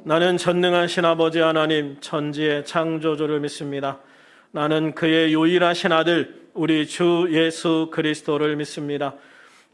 나는 전능하신 아버지 하나님 천지의 창조주를 믿습니다. 나는 그의 유일하신 아들 우리 주 예수 그리스도를 믿습니다.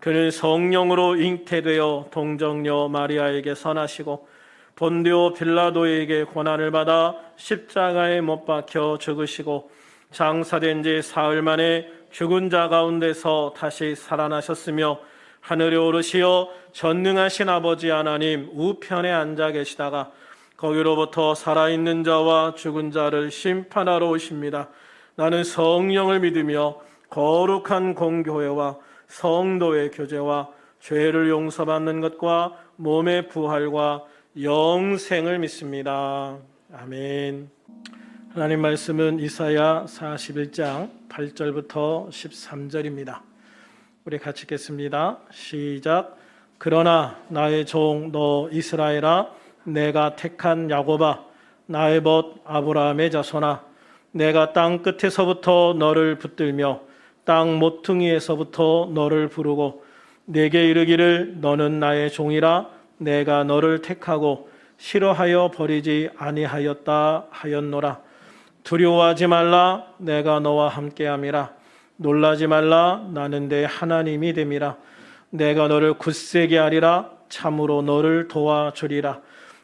그는 성령으로 잉태되어 동정녀 마리아에게 선하시고 본디오 빌라도에게 고난을 받아 십자가에 못 박혀 죽으시고 장사된 지 사흘 만에 죽은 자 가운데서 다시 살아나셨으며 하늘에 오르시어 전능하신 아버지 하나님 우편에 앉아 계시다가 거기로부터 살아있는 자와 죽은 자를 심판하러 오십니다. 나는 성령을 믿으며 거룩한 공교회와 성도의 교제와 죄를 용서받는 것과 몸의 부활과 영생을 믿습니다. 아멘. 하나님 말씀은 이사야 41장 8절부터 13절입니다. 우리 같이 읽겠습니다. 시작. 그러나 나의 종 너 이스라엘아, 내가 택한 야곱아, 나의 벗 아브라함의 자손아, 내가 땅 끝에서부터 너를 붙들며 땅 모퉁이에서부터 너를 부르고 내게 이르기를 너는 나의 종이라 내가 너를 택하고 싫어하여 버리지 아니하였다 하였노라. 두려워하지 말라, 내가 너와 함께함이라. 놀라지 말라, 나는 내 하나님이 됨이라. 내가 너를 굳세게 하리라. 참으로 너를 도와주리라.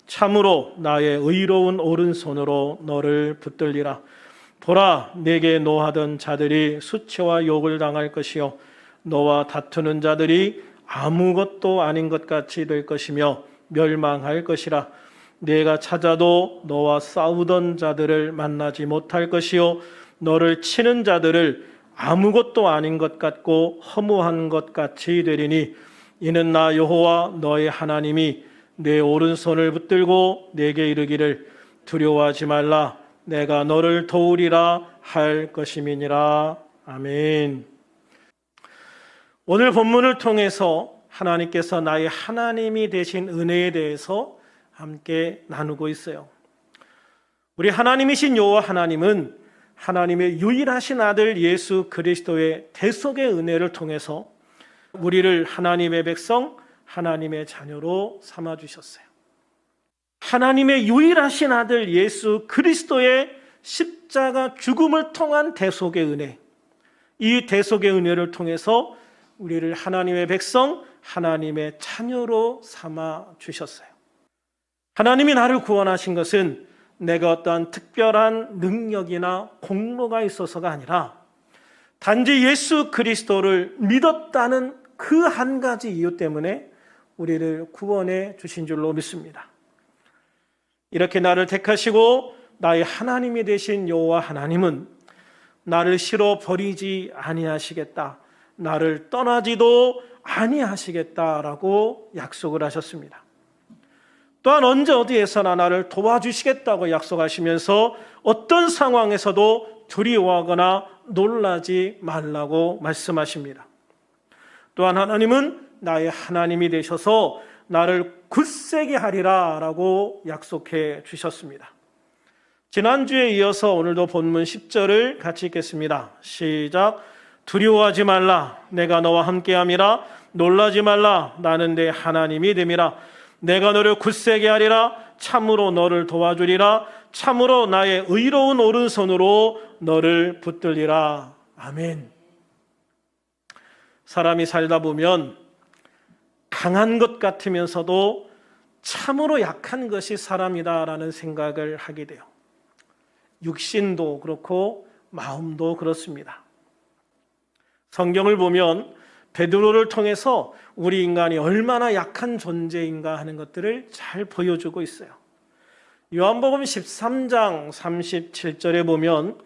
참으로 나의 의로운 오른손으로 너를 붙들리라. 보라, 내게 노하던 자들이 수치와 욕을 당할 것이요 너와 다투는 자들이 아무것도 아닌 것 같이 될 것이며 멸망할 것이라. 내가 찾아도 너와 싸우던 자들을 만나지 못할 것이요 너를 치는 자들을 아무것도 아닌 것 같고 허무한 것 같이 되리니 이는 나 여호와 너의 하나님이 내 오른손을 붙들고 내게 이르기를 두려워하지 말라, 내가 너를 도우리라 할 것임이니라. 아멘. 오늘 본문을 통해서 하나님께서 나의 하나님이 되신 은혜에 대해서 함께 나누고 있어요. 우리 하나님이신 여호와 하나님은 하나님의 유일하신 아들 예수 그리스도의 대속의 은혜를 통해서 우리를 하나님의 백성, 하나님의 자녀로 삼아주셨어요. 하나님의 유일하신 아들 예수 그리스도의 십자가 죽음을 통한 대속의 은혜, 이 대속의 은혜를 통해서 우리를 하나님의 백성, 하나님의 자녀로 삼아주셨어요. 하나님이 나를 구원하신 것은 내가 어떠한 특별한 능력이나 공로가 있어서가 아니라 단지 예수 그리스도를 믿었다는 그 한 가지 이유 때문에 우리를 구원해 주신 줄로 믿습니다. 이렇게 나를 택하시고 나의 하나님이 되신 여호와 하나님은 나를 싫어 버리지 아니하시겠다, 나를 떠나지도 아니하시겠다라고 약속을 하셨습니다. 또한 언제 어디에서나 나를 도와주시겠다고 약속하시면서 어떤 상황에서도 두려워하거나 놀라지 말라고 말씀하십니다. 또한 하나님은 나의 하나님이 되셔서 나를 굳세게 하리라 라고 약속해 주셨습니다. 지난주에 이어서 오늘도 본문 10절을 같이 읽겠습니다. 시작. 두려워하지 말라, 내가 너와 함께함이라. 놀라지 말라, 나는 내 하나님이 됨이라. 내가 너를 굳세게 하리라. 참으로 너를 도와주리라. 참으로 나의 의로운 오른손으로 너를 붙들리라. 아멘. 사람이 살다 보면 강한 것 같으면서도 참으로 약한 것이 사람이다라는 생각을 하게 돼요. 육신도 그렇고 마음도 그렇습니다. 성경을 보면 베드로를 통해서 우리 인간이 얼마나 약한 존재인가 하는 것들을 잘 보여주고 있어요. 요한복음 13장 37절에 보면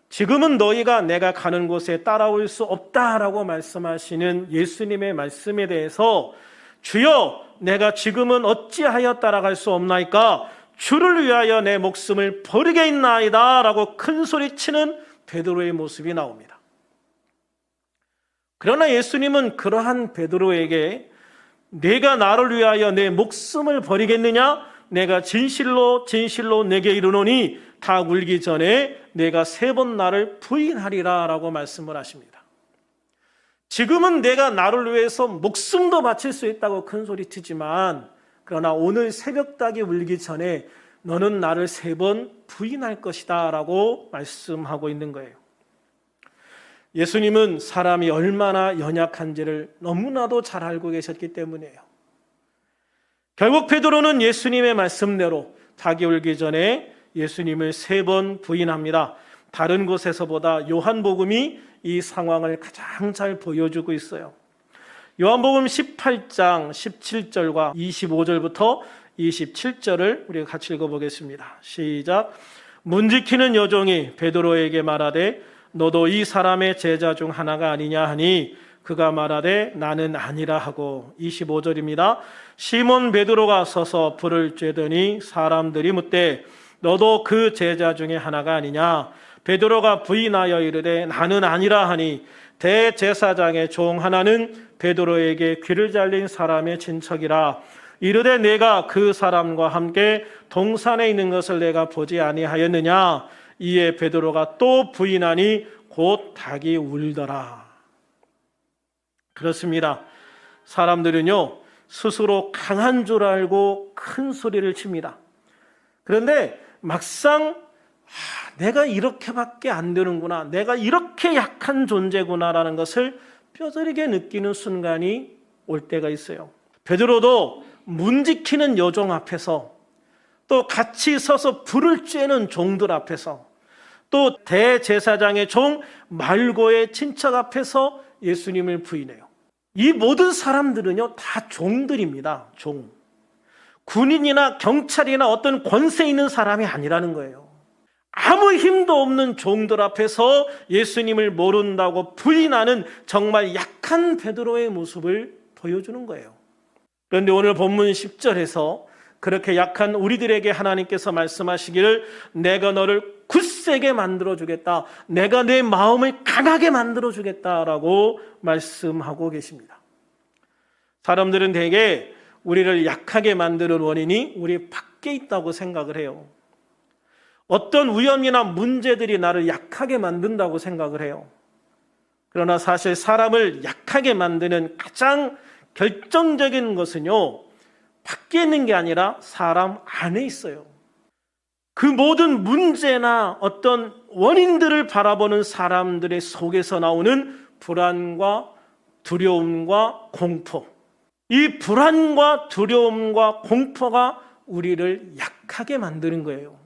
지금은 너희가 내가 가는 곳에 따라올 수 없다라고 말씀하시는 예수님의 말씀에 대해서 주여, 내가 지금은 어찌하여 따라갈 수 없나이까? 주를 위하여 내 목숨을 버리겠나이다 라고 큰 소리치는 베드로의 모습이 나옵니다. 그러나 예수님은 그러한 베드로에게 내가 나를 위하여 내 목숨을 버리겠느냐? 내가 진실로 진실로 내게 이르노니 다 울기 전에 내가 3번 나를 부인하리라 라고 말씀을 하십니다. 지금은 내가 나를 위해서 목숨도 바칠 수 있다고 큰 소리 치지만 그러나 오늘 새벽닭이 울기 전에 너는 나를 3번 부인할 것이다 라고 말씀하고 있는 거예요. 예수님은 사람이 얼마나 연약한지를 너무나도 잘 알고 계셨기 때문이에요. 결국 베드로는 예수님의 말씀대로 닭이 울기 전에 예수님을 3번 부인합니다. 다른 곳에서보다 요한복음이 이 상황을 가장 잘 보여주고 있어요. 요한복음 18장 17절과 25절부터 27절을 우리가 같이 읽어보겠습니다. 시작. 문지키는 여종이 베드로에게 말하되 너도 이 사람의 제자 중 하나가 아니냐 하니 그가 말하되 나는 아니라 하고 25절입니다. 시몬 베드로가 서서 불을 쬐더니 사람들이 묻되 너도 그 제자 중에 하나가 아니냐? 베드로가 부인하여 이르되 나는 아니라 하니 대제사장의 종 하나는 베드로에게 귀를 잘린 사람의 친척이라 이르되 내가 그 사람과 함께 동산에 있는 것을 내가 보지 아니하였느냐? 이에 베드로가 또 부인하니 곧 닭이 울더라. 그렇습니다. 사람들은요 스스로 강한 줄 알고 큰 소리를 칩니다. 그런데 막상 내가 이렇게밖에 안 되는구나, 내가 이렇게 약한 존재구나라는 것을 뼈저리게 느끼는 순간이 올 때가 있어요. 베드로도 문 지키는 여종 앞에서, 또 같이 서서 불을 쬐는 종들 앞에서, 또 대제사장의 종 말고의 친척 앞에서 예수님을 부인해요. 이 모든 사람들은요 다 종들입니다. 종. 군인이나 경찰이나 어떤 권세 있는 사람이 아니라는 거예요. 아무 힘도 없는 종들 앞에서 예수님을 모른다고 부인하는 정말 약한 베드로의 모습을 보여주는 거예요. 그런데 오늘 본문 10절에서 그렇게 약한 우리들에게 하나님께서 말씀하시기를 내가 너를 굳세게 만들어주겠다, 내가 내 마음을 강하게 만들어주겠다라고 말씀하고 계십니다. 사람들은 대개 우리를 약하게 만드는 원인이 우리 밖에 있다고 생각을 해요. 어떤 위험이나 문제들이 나를 약하게 만든다고 생각을 해요. 그러나 사실 사람을 약하게 만드는 가장 결정적인 것은요 밖에 있는 게 아니라 사람 안에 있어요. 그 모든 문제나 어떤 원인들을 바라보는 사람들의 속에서 나오는 불안과 두려움과 공포, 이 불안과 두려움과 공포가 우리를 약하게 만드는 거예요.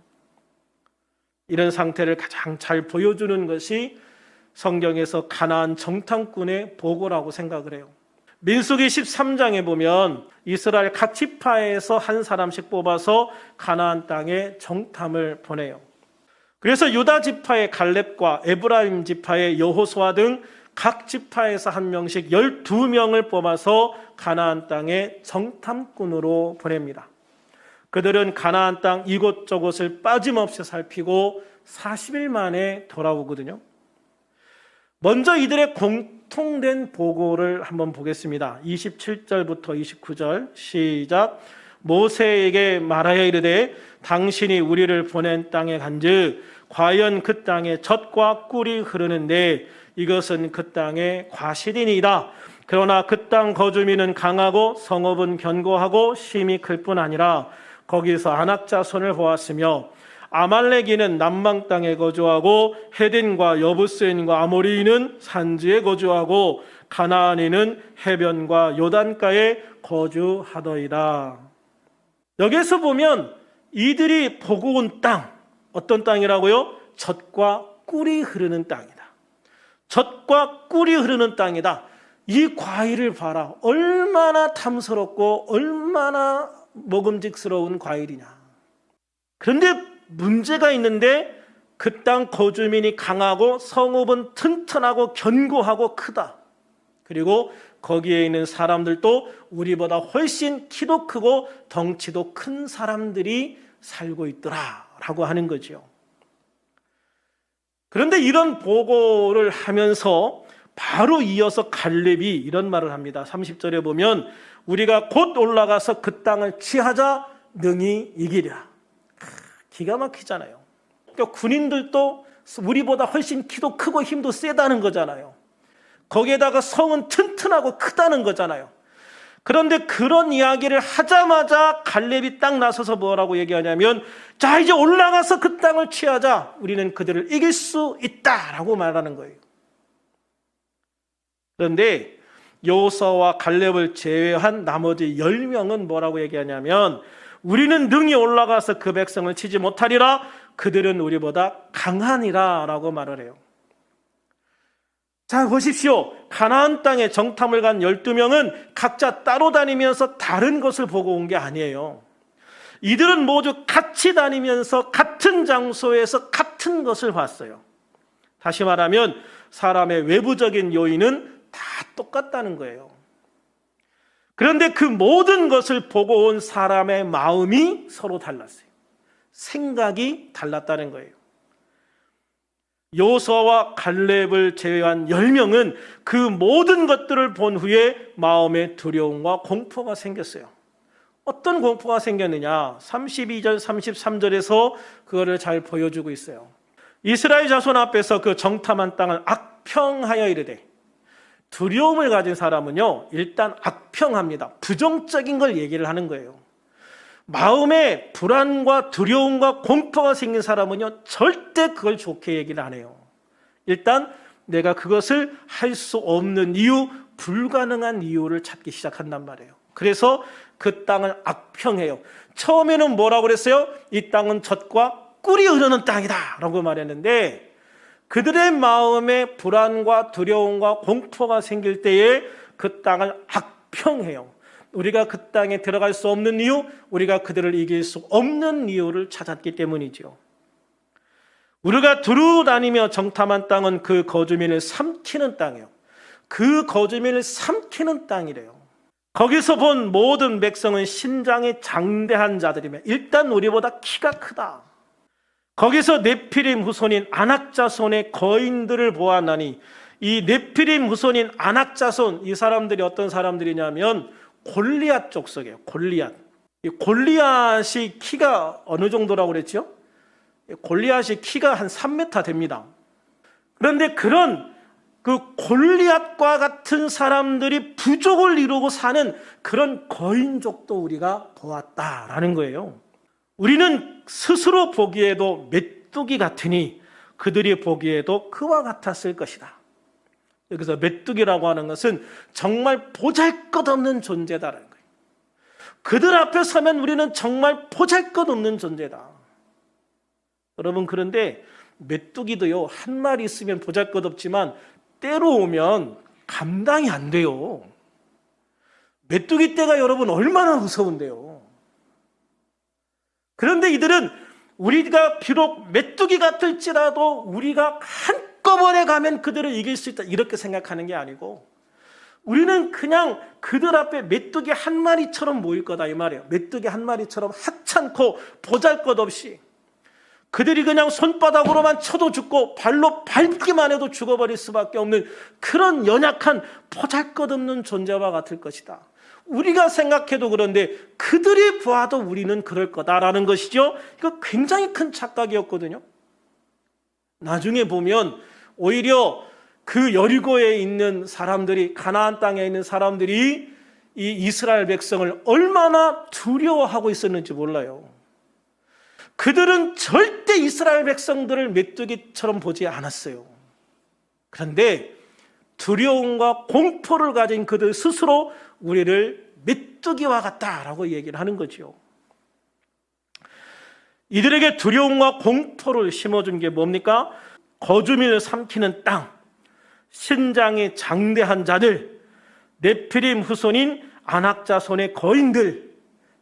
이런 상태를 가장 잘 보여주는 것이 성경에서 가나안 정탐꾼의 보고라고 생각을 해요. 민수기 13장에 보면 이스라엘 각 지파에서 한 사람씩 뽑아서 가나안 땅에 정탐을 보내요. 그래서 유다 지파의 갈렙과 에브라임 지파의 여호수아 등 각 지파에서 한 명씩 12명을 뽑아서 가나안 땅에 정탐꾼으로 보냅니다. 그들은 가나안 땅 이곳저곳을 빠짐없이 살피고 40일 만에 돌아오거든요. 먼저 이들의 공통된 보고를 한번 보겠습니다. 27절부터 29절 시작. 모세에게 말하여 이르되 당신이 우리를 보낸 땅에 간즉 과연 그 땅에 젖과 꿀이 흐르는데 이것은 그 땅의 과실이니이다. 그러나 그 땅 거주민은 강하고 성읍은 견고하고 심이 클 뿐 아니라 거기서 아낙 자손을 보았으며 아말렉인은 남방 땅에 거주하고 헤딘과 여부스인과 아모리인은 산지에 거주하고 가나안인은 해변과 요단가에 거주하더이다. 여기서 보면 이들이 보고 온 땅, 어떤 땅이라고요? 젖과 꿀이 흐르는 땅이다. 젖과 꿀이 흐르는 땅이다. 이 과일을 봐라. 얼마나 탐스럽고 얼마나 먹음직스러운 과일이냐. 그런데 문제가 있는데 그 땅 거주민이 강하고 성읍은 튼튼하고 견고하고 크다. 그리고 거기에 있는 사람들도 우리보다 훨씬 키도 크고 덩치도 큰 사람들이 살고 있더라라고 하는 거죠. 그런데 이런 보고를 하면서 바로 이어서 갈렙이 이런 말을 합니다. 30절에 보면 우리가 곧 올라가서 그 땅을 취하자 능히 이기랴. 기가 막히잖아요. 그러니까 군인들도 우리보다 훨씬 키도 크고 힘도 세다는 거잖아요. 거기에다가 성은 튼튼하고 크다는 거잖아요. 그런데 그런 이야기를 하자마자 갈렙이 딱 나서서 뭐라고 얘기하냐면, 자, 이제 올라가서 그 땅을 취하자. 우리는 그들을 이길 수 있다라고 말하는 거예요. 그런데 여호수아와 갈렙을 제외한 나머지 10명은 뭐라고 얘기하냐면, 우리는 능히 올라가서 그 백성을 치지 못하리라. 그들은 우리보다 강하니라 라고 말을 해요. 자, 보십시오. 가나안 땅에 정탐을 간 12명은 각자 따로 다니면서 다른 것을 보고 온 게 아니에요. 이들은 모두 같이 다니면서 같은 장소에서 같은 것을 봤어요. 다시 말하면 사람의 외부적인 요인은 다 똑같다는 거예요. 그런데 그 모든 것을 보고 온 사람의 마음이 서로 달랐어요. 생각이 달랐다는 거예요. 여호수아와 갈렙을 제외한 10명은 그 모든 것들을 본 후에 마음에 두려움과 공포가 생겼어요. 어떤 공포가 생겼느냐? 32절, 33절에서 그거를 잘 보여주고 있어요. 이스라엘 자손 앞에서 그 정탐한 땅을 악평하여 이르되, 두려움을 가진 사람은요, 일단 악평합니다. 부정적인 걸 얘기를 하는 거예요. 마음에 불안과 두려움과 공포가 생긴 사람은요, 절대 그걸 좋게 얘기를 안 해요. 일단 내가 그것을 할 수 없는 이유, 불가능한 이유를 찾기 시작한단 말이에요. 그래서 그 땅을 악평해요. 처음에는 뭐라고 그랬어요? 이 땅은 젖과 꿀이 흐르는 땅이다 라고 말했는데, 그들의 마음에 불안과 두려움과 공포가 생길 때에 그 땅을 악평해요. 우리가 그 땅에 들어갈 수 없는 이유, 우리가 그들을 이길 수 없는 이유를 찾았기 때문이죠. 우리가 두루 다니며 정탐한 땅은 그 거주민을 삼키는 땅이에요. 그 거주민을 삼키는 땅이래요. 거기서 본 모든 백성은 신장이 장대한 자들이며, 일단 우리보다 키가 크다. 거기서 네피림 후손인 아낙 자손의 거인들을 보았나니, 이 네피림 후손인 아낙 자손, 이 사람들이 어떤 사람들이냐면 골리앗 족속이에요. 골리앗. 이 골리앗이 키가 어느 정도라고 그랬죠? 골리앗이 키가 한 3m 됩니다. 그런데 그런 그 골리앗과 같은 사람들이 부족을 이루고 사는 그런 거인족도 우리가 보았다라는 거예요. 우리는 스스로 보기에도 메뚜기 같으니 그들이 보기에도 그와 같았을 것이다. 여기서 메뚜기라고 하는 것은 정말 보잘것없는 존재다라는 거예요. 그들 앞에 서면 우리는 정말 보잘것없는 존재다. 여러분, 그런데 메뚜기도요, 한 마리 있으면 보잘것없지만 때로 오면 감당이 안 돼요. 메뚜기 떼가 여러분 얼마나 무서운데요. 그런데 이들은 우리가 비록 메뚜기 같을지라도 우리가 한꺼번에 가면 그들을 이길 수 있다, 이렇게 생각하는 게 아니고, 우리는 그냥 그들 앞에 메뚜기 한 마리처럼 모일 거다 이 말이에요. 메뚜기 한 마리처럼 하찮고 보잘것없이 그들이 그냥 손바닥으로만 쳐도 죽고 발로 밟기만 해도 죽어버릴 수밖에 없는 그런 연약한 보잘것없는 존재와 같을 것이다. 우리가 생각해도 그런데 그들이 보아도 우리는 그럴 거다라는 것이죠. 이거 굉장히 큰 착각이었거든요. 나중에 보면 오히려 그 여리고에 있는 사람들이, 가나안 땅에 있는 사람들이 이 이스라엘 백성을 얼마나 두려워하고 있었는지 몰라요. 그들은 절대 이스라엘 백성들을 메뚜기처럼 보지 않았어요. 그런데 두려움과 공포를 가진 그들 스스로 우리를 메뚜기와 같다라고 얘기를 하는 거죠. 이들에게 두려움과 공포를 심어준 게 뭡니까? 거주민을 삼키는 땅, 신장이 장대한 자들, 네피림 후손인 아낙 자손의 거인들,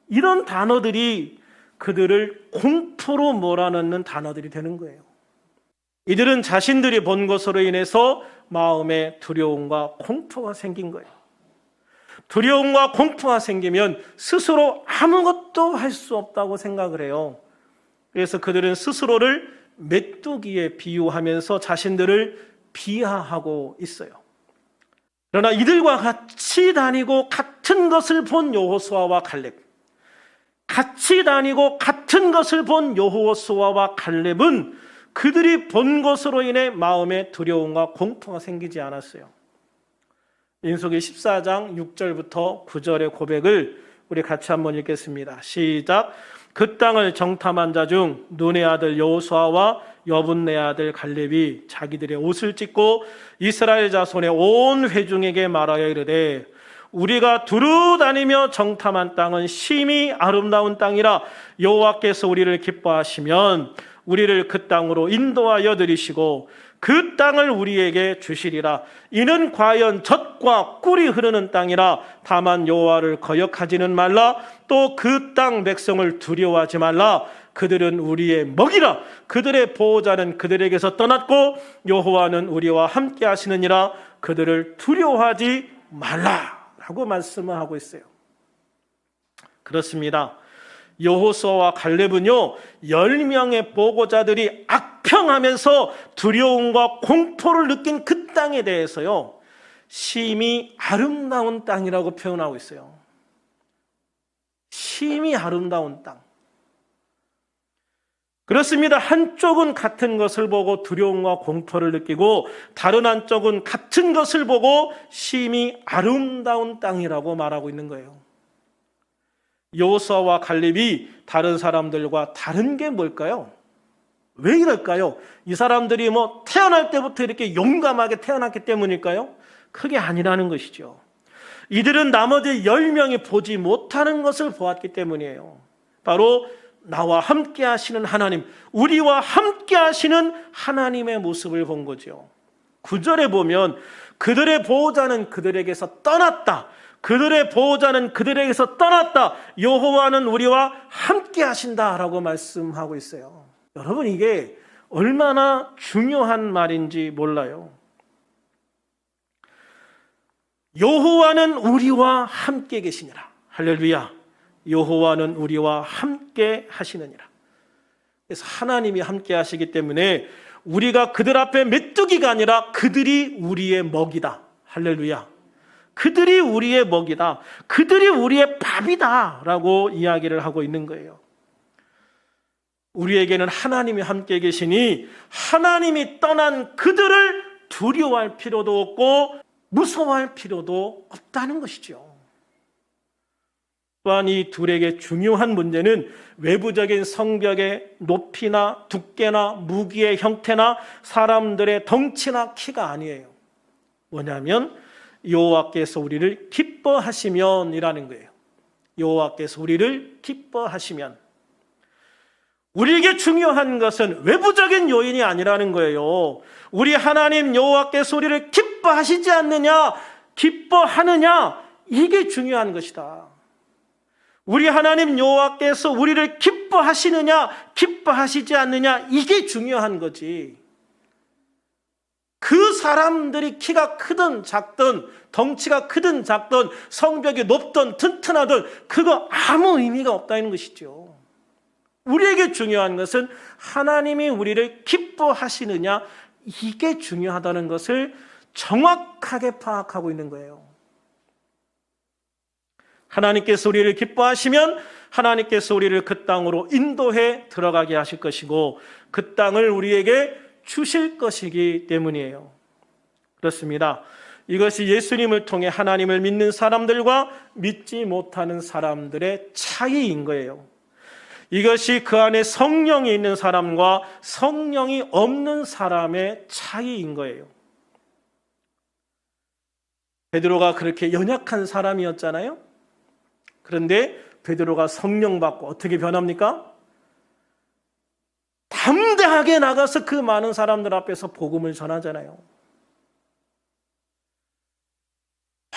이런 단어들이 그들을 공포로 몰아넣는 단어들이 되는 거예요. 이들은 자신들이 본 것으로 인해서 마음에 두려움과 공포가 생긴 거예요. 두려움과 공포가 생기면 스스로 아무것도 할 수 없다고 생각을 해요. 그래서 그들은 스스로를 메뚜기에 비유하면서 자신들을 비하하고 있어요. 그러나 이들과 같이 다니고 같은 것을 본 여호수아와 갈렙, 같이 다니고 같은 것을 본 여호수아와 갈렙은 그들이 본 것으로 인해 마음에 두려움과 공포가 생기지 않았어요. 민수기 14장 6절부터 9절의 고백을 우리 같이 한번 읽겠습니다. 시작. 그 땅을 정탐한 자 중 눈의 아들 여호수아와 여분네 아들 갈렙이 자기들의 옷을 찢고 이스라엘 자손의 온 회중에게 말하여 이르되 우리가 두루 다니며 정탐한 땅은 심히 아름다운 땅이라 여호와께서 우리를 기뻐하시면 우리를 그 땅으로 인도하여 들이시고 그 땅을 우리에게 주시리라. 이는 과연 젖과 꿀이 흐르는 땅이라. 다만 여호와를 거역하지는 말라. 또 그 땅 백성을 두려워하지 말라. 그들은 우리의 먹이라. 그들의 보호자는 그들에게서 떠났고 여호와는 우리와 함께 하시느니라. 그들을 두려워하지 말라 라고 말씀을 하고 있어요. 그렇습니다. 여호수아와 갈렙은요 10명의 보고자들이 악평하면서 두려움과 공포를 느낀 그 땅에 대해서요 심히 아름다운 땅이라고 표현하고 있어요. 심히 아름다운 땅. 그렇습니다. 한쪽은 같은 것을 보고 두려움과 공포를 느끼고 다른 한쪽은 같은 것을 보고 심히 아름다운 땅이라고 말하고 있는 거예요. 여호수아와 갈렙이 다른 사람들과 다른 게 뭘까요? 왜 이럴까요? 이 사람들이 태어날 때부터 이렇게 용감하게 태어났기 때문일까요? 그게 아니라는 것이죠. 이들은 나머지 10명이 보지 못하는 것을 보았기 때문이에요. 바로 나와 함께 하시는 하나님, 우리와 함께 하시는 하나님의 모습을 본 거죠. 9절에 보면 그들의 보호자는 그들에게서 떠났다. 그들의 보호자는 그들에게서 떠났다. 여호와는 우리와 함께 하신다라고 말씀하고 있어요. 여러분, 이게 얼마나 중요한 말인지 몰라요. 여호와는 우리와 함께 계시니라. 할렐루야. 여호와는 우리와 함께 하시느니라. 그래서 하나님이 함께 하시기 때문에 우리가 그들 앞에 메뚜기가 아니라 그들이 우리의 먹이다. 할렐루야. 그들이 우리의 먹이다. 그들이 우리의 밥이다 라고 이야기를 하고 있는 거예요. 우리에게는 하나님이 함께 계시니 하나님이 떠난 그들을 두려워할 필요도 없고 무서워할 필요도 없다는 것이죠. 또한 이 둘에게 중요한 문제는 외부적인 성벽의 높이나 두께나 무기의 형태나 사람들의 덩치나 키가 아니에요. 뭐냐면 여호와께서 우리를 기뻐하시면 이라는 거예요. 여호와께서 우리를 기뻐하시면. 우리에게 중요한 것은 외부적인 요인이 아니라는 거예요. 우리 하나님 여호와께서 우리를 기뻐하시지 않느냐, 기뻐하느냐, 이게 중요한 것이다. 우리 하나님 여호와께서 우리를 기뻐하시느냐, 기뻐하시지 않느냐, 이게 중요한 거지. 그 사람들이 키가 크든 작든 덩치가 크든 작든 성벽이 높든 튼튼하든 그거 아무 의미가 없다는 것이죠. 우리에게 중요한 것은 하나님이 우리를 기뻐하시느냐, 이게 중요하다는 것을 정확하게 파악하고 있는 거예요. 하나님께서 우리를 기뻐하시면 하나님께서 우리를 그 땅으로 인도해 들어가게 하실 것이고 그 땅을 우리에게 주실 것이기 때문이에요. 그렇습니다. 이것이 예수님을 통해 하나님을 믿는 사람들과 믿지 못하는 사람들의 차이인 거예요. 이것이 그 안에 성령이 있는 사람과 성령이 없는 사람의 차이인 거예요. 베드로가 그렇게 연약한 사람이었잖아요. 그런데 베드로가 성령 받고 어떻게 변합니까? 담대하게 나가서 그 많은 사람들 앞에서 복음을 전하잖아요.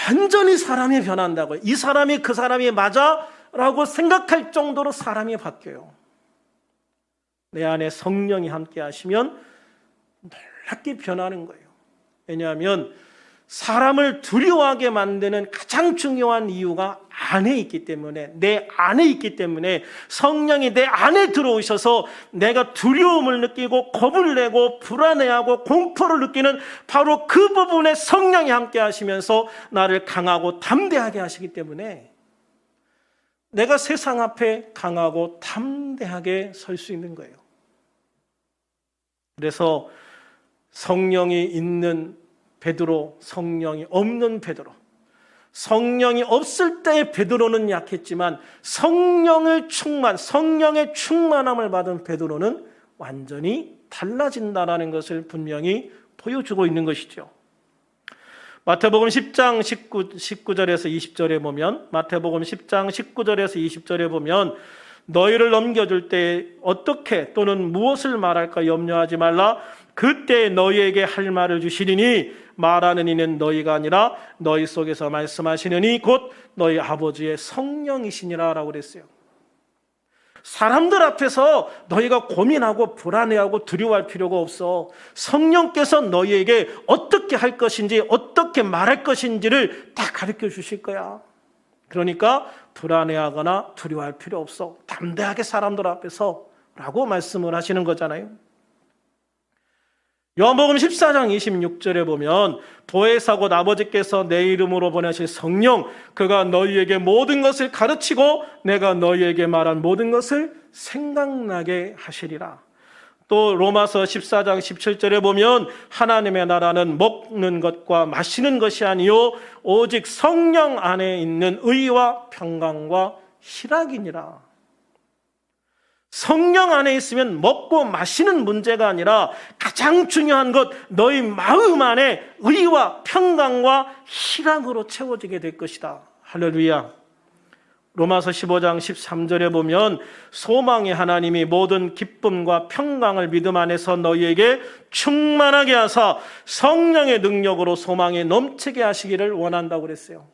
완전히 사람이 변한다고요. 이 사람이 그 사람이 맞아? 라고 생각할 정도로 사람이 바뀌어요. 내 안에 성령이 함께 하시면 놀랍게 변하는 거예요. 왜냐하면 사람을 두려워하게 만드는 가장 중요한 이유가 안에 있기 때문에, 내 안에 있기 때문에 성령이 내 안에 들어오셔서 내가 두려움을 느끼고 겁을 내고 불안해하고 공포를 느끼는 바로 그 부분에 성령이 함께 하시면서 나를 강하고 담대하게 하시기 때문에 내가 세상 앞에 강하고 담대하게 설 수 있는 거예요. 그래서 성령이 있는 베드로, 성령이 없는 베드로. 성령이 없을 때 베드로는 약했지만 성령의 충만함을 받은 베드로는 완전히 달라진다라는 것을 분명히 보여주고 있는 것이죠. 마태복음 10장 19절에서 20절에 보면 마태복음 10장 19절에서 20절에 보면 너희를 넘겨줄 때 어떻게 또는 무엇을 말할까 염려하지 말라. 그때 너희에게 할 말을 주시리니 말하는 이는 너희가 아니라 너희 속에서 말씀하시느니 곧 너희 아버지의 성령이시니라 라고 그랬어요. 사람들 앞에서 너희가 고민하고 불안해하고 두려워할 필요가 없어. 성령께서 너희에게 어떻게 할 것인지 어떻게 말할 것인지를 다 가르쳐 주실 거야. 그러니까 불안해하거나 두려워할 필요 없어. 담대하게 사람들 앞에서 라고 말씀을 하시는 거잖아요. 요한복음 14장 26절에 보면 보혜사 곧 아버지께서 내 이름으로 보내실 성령 그가 너희에게 모든 것을 가르치고 내가 너희에게 말한 모든 것을 생각나게 하시리라. 또 로마서 14장 17절에 보면 하나님의 나라는 먹는 것과 마시는 것이 아니요 오직 성령 안에 있는 의와 평강과 희락이니라. 성령 안에 있으면 먹고 마시는 문제가 아니라 가장 중요한 것 너희 마음 안에 의와 평강과 희락으로 채워지게 될 것이다. 할렐루야. 로마서 15장 13절에 보면 소망의 하나님이 모든 기쁨과 평강을 믿음 안에서 너희에게 충만하게 하사 성령의 능력으로 소망에 넘치게 하시기를 원한다고 그랬어요.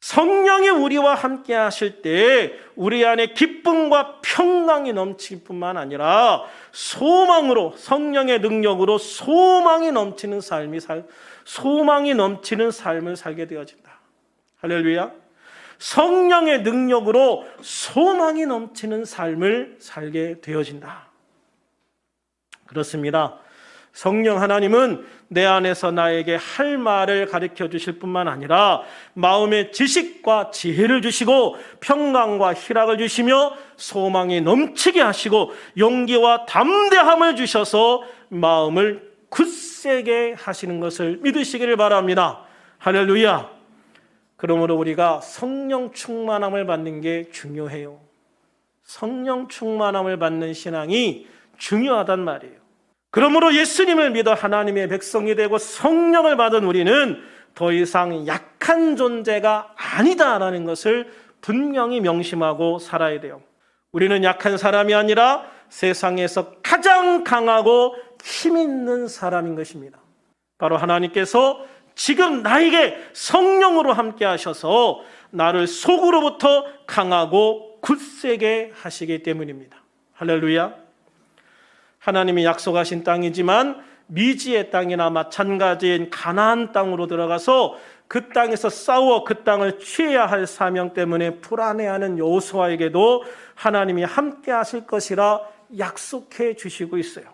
성령이 우리와 함께 하실 때 우리 안에 기쁨과 평강이 넘칠 뿐만 아니라 소망으로 성령의 능력으로 소망이 넘치는 삶을 살게 되어진다. 할렐루야. 성령의 능력으로 소망이 넘치는 삶을 살게 되어진다. 그렇습니다. 성령 하나님은 내 안에서 나에게 할 말을 가르쳐 주실 뿐만 아니라 마음의 지식과 지혜를 주시고 평강과 희락을 주시며 소망이 넘치게 하시고 용기와 담대함을 주셔서 마음을 굳세게 하시는 것을 믿으시기를 바랍니다. 할렐루야. 그러므로 우리가 성령 충만함을 받는 게 중요해요. 성령 충만함을 받는 신앙이 중요하단 말이에요. 그러므로 예수님을 믿어 하나님의 백성이 되고 성령을 받은 우리는 더 이상 약한 존재가 아니다라는 것을 분명히 명심하고 살아야 돼요. 우리는 약한 사람이 아니라 세상에서 가장 강하고 힘 있는 사람인 것입니다. 바로 하나님께서 지금 나에게 성령으로 함께 하셔서 나를 속으로부터 강하고 굳세게 하시기 때문입니다. 할렐루야. 하나님이 약속하신 땅이지만 미지의 땅이나 마찬가지인 가나안 땅으로 들어가서 그 땅에서 싸워 그 땅을 취해야 할 사명 때문에 불안해하는 여호수아에게도 하나님이 함께 하실 것이라 약속해 주시고 있어요.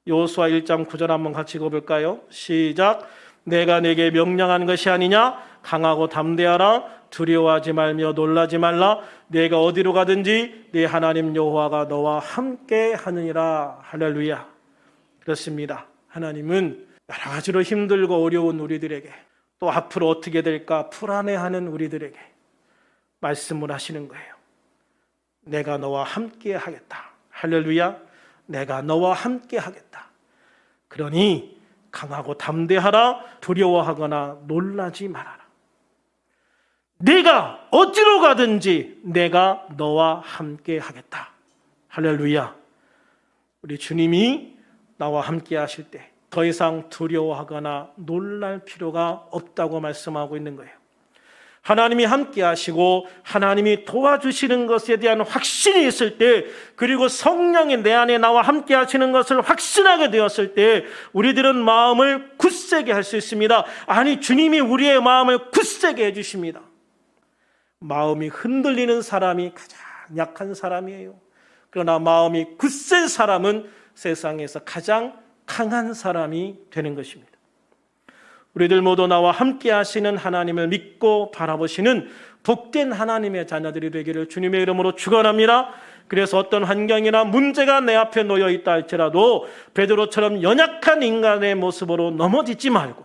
여호수아 1장 9절 한번 같이 읽어볼까요? 시작. 내가 내게 명령한 것이 아니냐? 강하고 담대하라. 두려워하지 말며 놀라지 말라. 내가 어디로 가든지 네 하나님 여호와가 너와 함께 하느니라. 할렐루야. 그렇습니다. 하나님은 여러 가지로 힘들고 어려운 우리들에게 또 앞으로 어떻게 될까 불안해하는 우리들에게 말씀을 하시는 거예요. 내가 너와 함께 하겠다. 할렐루야. 내가 너와 함께 하겠다. 그러니 강하고 담대하라. 두려워하거나 놀라지 말아라. 네가 어디로 가든지 내가 너와 함께 하겠다. 할렐루야. 우리 주님이 나와 함께 하실 때 더 이상 두려워하거나 놀랄 필요가 없다고 말씀하고 있는 거예요. 하나님이 함께 하시고 하나님이 도와주시는 것에 대한 확신이 있을 때, 그리고 성령이 내 안에 나와 함께 하시는 것을 확신하게 되었을 때 우리들은 마음을 굳세게 할 수 있습니다. 아니, 주님이 우리의 마음을 굳세게 해주십니다. 마음이 흔들리는 사람이 가장 약한 사람이에요. 그러나 마음이 굳센 사람은 세상에서 가장 강한 사람이 되는 것입니다. 우리들 모두 나와 함께 하시는 하나님을 믿고 바라보시는 복된 하나님의 자녀들이 되기를 주님의 이름으로 축원합니다. 그래서 어떤 환경이나 문제가 내 앞에 놓여 있다 할지라도 베드로처럼 연약한 인간의 모습으로 넘어지지 말고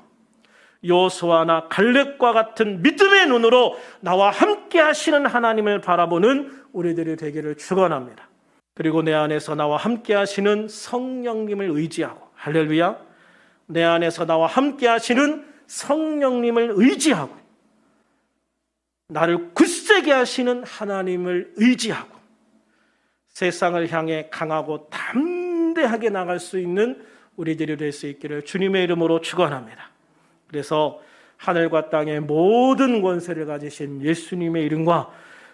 여호수아나 갈렙과 같은 믿음의 눈으로 나와 함께 하시는 하나님을 바라보는 우리들이 되기를 축원합니다. 그리고 내 안에서 나와 함께 하시는 성령님을 의지하고, 할렐루야, 내 안에서 나와 함께 하시는 성령님을 의지하고, 나를 굳세게 하시는 하나님을 의지하고 세상을 향해 강하고 담대하게 나갈 수 있는 우리들이 될 수 있기를 주님의 이름으로 축원합니다. 그래서 하늘과 땅의 모든 권세를 가지신 예수님의 이름과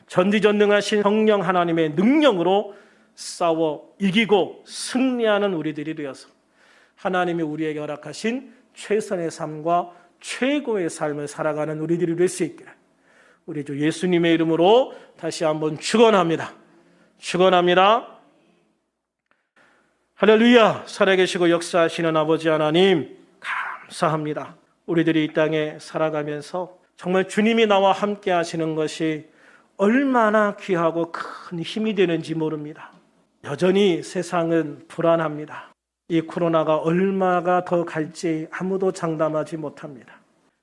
전지전능하신 성령 하나님의 능력으로 싸워 이기고 승리하는 우리들이 되어서 하나님이 우리에게 허락하신 최선의 삶과 최고의 삶을 살아가는 우리들이 될 수 있기를 우리 주 예수님의 이름으로 다시 한번 축원합니다. 축원합니다. 할렐루야. 살아계시고 역사하시는 아버지 하나님 감사합니다. 우리들이 이 땅에 살아가면서 정말 주님이 나와 함께 하시는 것이 얼마나 귀하고 큰 힘이 되는지 모릅니다. 여전히 세상은 불안합니다. 이 코로나가 얼마가 더 갈지 아무도 장담하지 못합니다.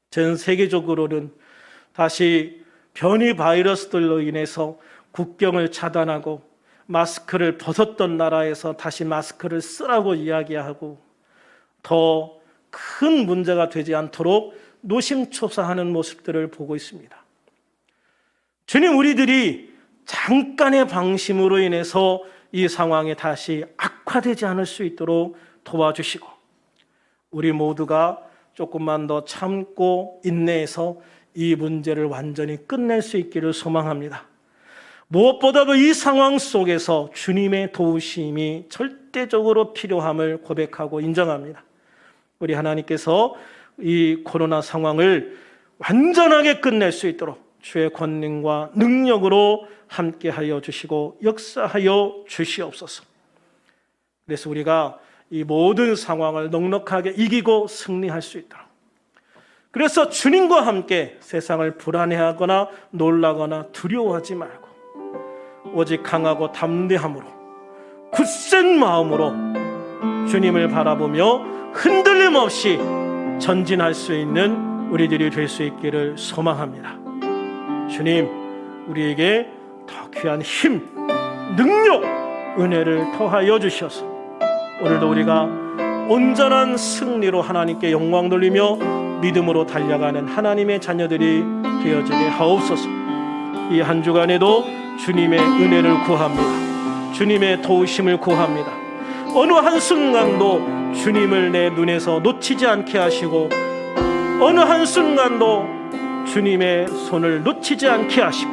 전 세계적으로는 다시 변이 바이러스들로 인해서 국경을 차단하고 마스크를 벗었던 나라에서 다시 마스크를 쓰라고 이야기하고 더 큰 문제가 되지 않도록 노심초사하는 모습들을 보고 있습니다. 주님, 우리들이 잠깐의 방심으로 인해서 이 상황이 다시 악화되지 않을 수 있도록 도와주시고 우리 모두가 조금만 더 참고 인내해서 이 문제를 완전히 끝낼 수 있기를 소망합니다. 무엇보다도 이 상황 속에서 주님의 도우심이 절대적으로 필요함을 고백하고 인정합니다. 우리 하나님께서 이 코로나 상황을 완전하게 끝낼 수 있도록 주의 권능과 능력으로 함께하여 주시고 역사하여 주시옵소서. 그래서 우리가 이 모든 상황을 넉넉하게 이기고 승리할 수 있도록, 그래서 주님과 함께 세상을 불안해하거나 놀라거나 두려워하지 말고 오직 강하고 담대함으로 굳센 마음으로 주님을 바라보며 흔들림 없이 전진할 수 있는 우리들이 될 수 있기를 소망합니다. 주님, 우리에게 더 귀한 힘, 능력, 은혜를 더하여 주셔서 오늘도 우리가 온전한 승리로 하나님께 영광 돌리며 믿음으로 달려가는 하나님의 자녀들이 되어지게 하옵소서. 이 한 주간에도 주님의 은혜를 구합니다. 주님의 도우심을 구합니다. 어느 한순간도 주님을 내 눈에서 놓치지 않게 하시고 어느 한순간도 주님의 손을 놓치지 않게 하시고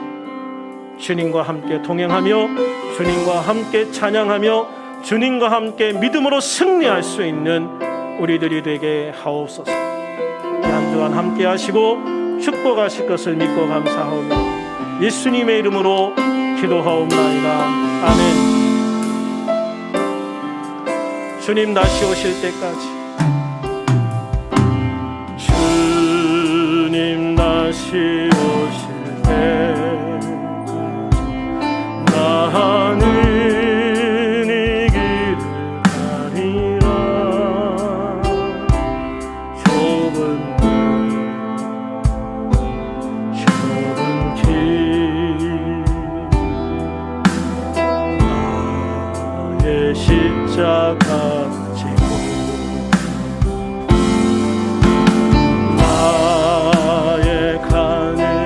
주님과 함께 동행하며 주님과 함께 찬양하며 주님과 함께 믿음으로 승리할 수 있는 우리들이 되게 하옵소서. 이 한 주간 함께 하시고 축복하실 것을 믿고 감사하오며 예수님의 이름으로 기도하옵나이다. 아멘. 주님 다시 오실 때까지, 주님 다시 오실 때 나는 이 길을 가리라. 좁은 길 나의 십자가 나의 가는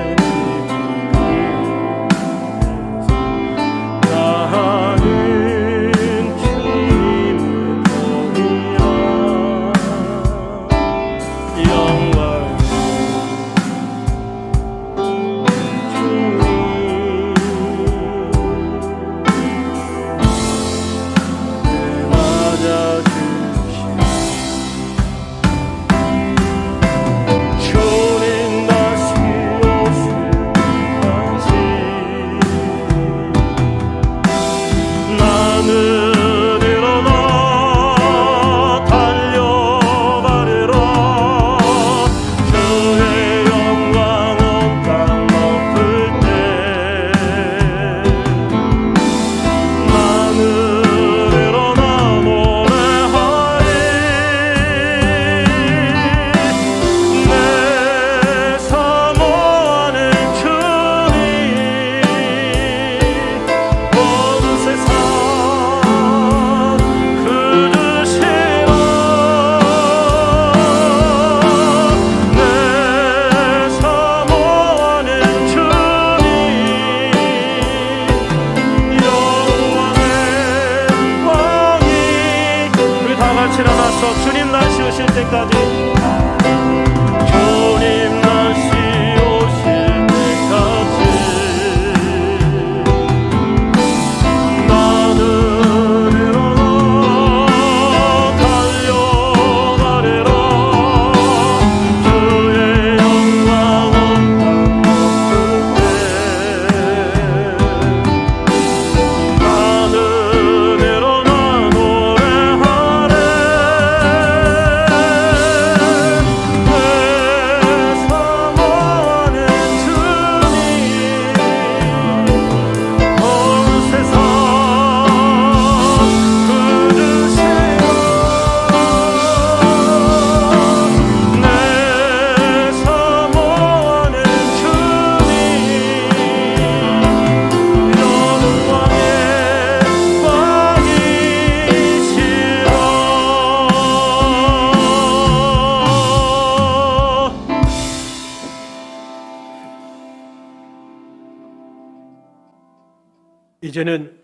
이제는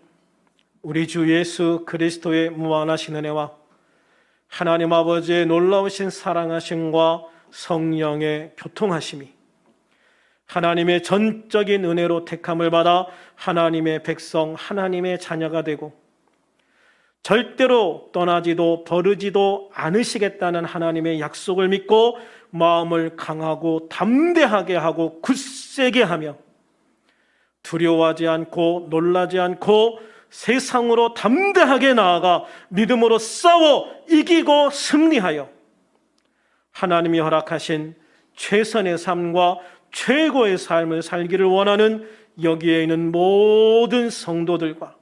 우리 주 예수 그리스도의 무한하신 은혜와 하나님 아버지의 놀라우신 사랑하심과 성령의 교통하심이 하나님의 전적인 은혜로 택함을 받아 하나님의 백성, 하나님의 자녀가 되고 절대로 떠나지도 버리지도 않으시겠다는 하나님의 약속을 믿고 마음을 강하고 담대하게 하고 굳세게 하며 두려워하지 않고 놀라지 않고 세상으로 담대하게 나아가 믿음으로 싸워 이기고 승리하여 하나님이 허락하신 최선의 삶과 최고의 삶을 살기를 원하는 여기에 있는 모든 성도들과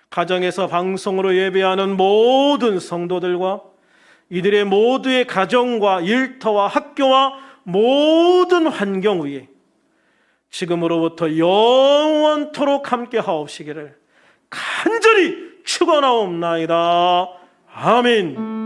가정에서 방송으로 예배하는 모든 성도들과 이들의 모두의 가정과 일터와 학교와 모든 환경 위에 지금으로부터 영원토록 함께 하옵시기를 간절히 축원하옵나이다. 아멘.